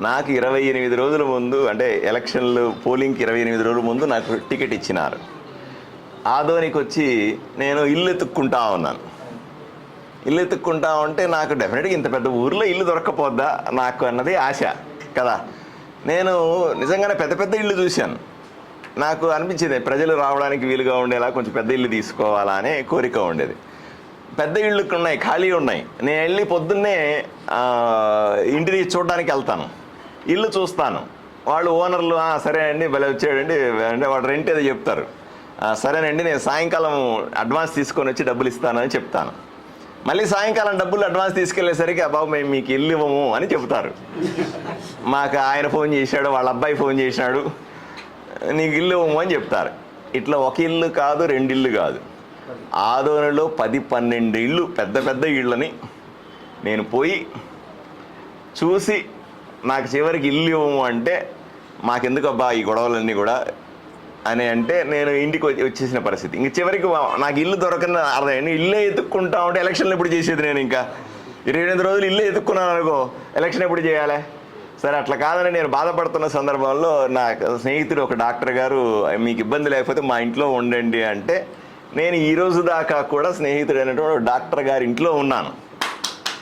నాకు 28 రోజుల ముందు, అంటే ఎలక్షన్లు పోలింగ్కి 28 రోజుల ముందు నాకు టికెట్ ఇచ్చినారు. ఆదోనికి వచ్చి నేను ఇల్లు ఎత్తుక్కుంటా ఉన్నాను. ఇల్లు ఎత్తుక్కుంటా ఉంటే నాకు డెఫినెట్గా ఇంత పెద్ద ఊర్లో ఇల్లు దొరక్కపోద్దా నాకు అన్నది ఆశ కదా. నేను నిజంగానే పెద్ద పెద్ద ఇల్లు చూశాను. నాకు అనిపించింది ప్రజలు రావడానికి వీలుగా ఉండేలా కొంచెం పెద్ద ఇల్లు తీసుకోవాలా అనే కోరిక ఉండేది. పెద్ద ఇళ్ళు ఉన్నాయి, ఖాళీ ఉన్నాయి. నేను వెళ్ళి పొద్దున్నే ఇంటిని చూడడానికి వెళ్తాను, ఇల్లు చూస్తాను. వాళ్ళు ఓనర్లు సరే అండి భలే వచ్చాడండి అంటే వాడు రెంట్ ఏదో చెప్తారు. సరేనండి నేను సాయంకాలం అడ్వాన్స్ తీసుకొని వచ్చి డబ్బులు ఇస్తాను అని చెప్తాను. మళ్ళీ సాయంకాలం డబ్బులు అడ్వాన్స్ తీసుకెళ్లేసరికి బాబు మేము మీకు ఇల్లు ఇవ్వము అని చెప్తారు. మాకు ఆయన ఫోన్ చేశాడు, వాళ్ళ అబ్బాయి ఫోన్ చేశాడు, నీకు ఇల్లు ఇవ్వము అని చెప్తారు. ఇట్లా ఒక ఇల్లు కాదు, 2 ఇళ్ళు కాదు, ఆదోనిలో 10-12 ఇళ్ళు, పెద్ద పెద్ద ఇళ్ళని నేను పోయి చూసి నాకు చివరికి ఇల్లు ఇవ్వము అంటే మాకెందుకు అబ్బా ఈ గొడవలన్నీ కూడా అని అంటే నేను ఇంటికి వచ్చేసిన పరిస్థితి. ఇంక చివరికి నాకు ఇల్లు దొరకని అర్థం, ఇల్లే ఎత్తుక్కుంటా ఉంటే ఎలక్షన్లు ఎప్పుడు చేసేది నేను? ఇంకా 28 రోజులు ఇల్లే ఎత్తుక్కున్నాను అనుకో, ఎలక్షన్ ఎప్పుడు చేయాలి? సరే అట్లా కాదని నేను బాధపడుతున్న సందర్భంలో నా స్నేహితుడు ఒక డాక్టర్ గారు మీకు ఇబ్బంది లేకపోతే మా ఇంట్లో ఉండండి అంటే నేను ఈ రోజు దాకా కూడా స్నేహితుడు అయినటువంటి డాక్టర్ గారి ఇంట్లో ఉన్నాను.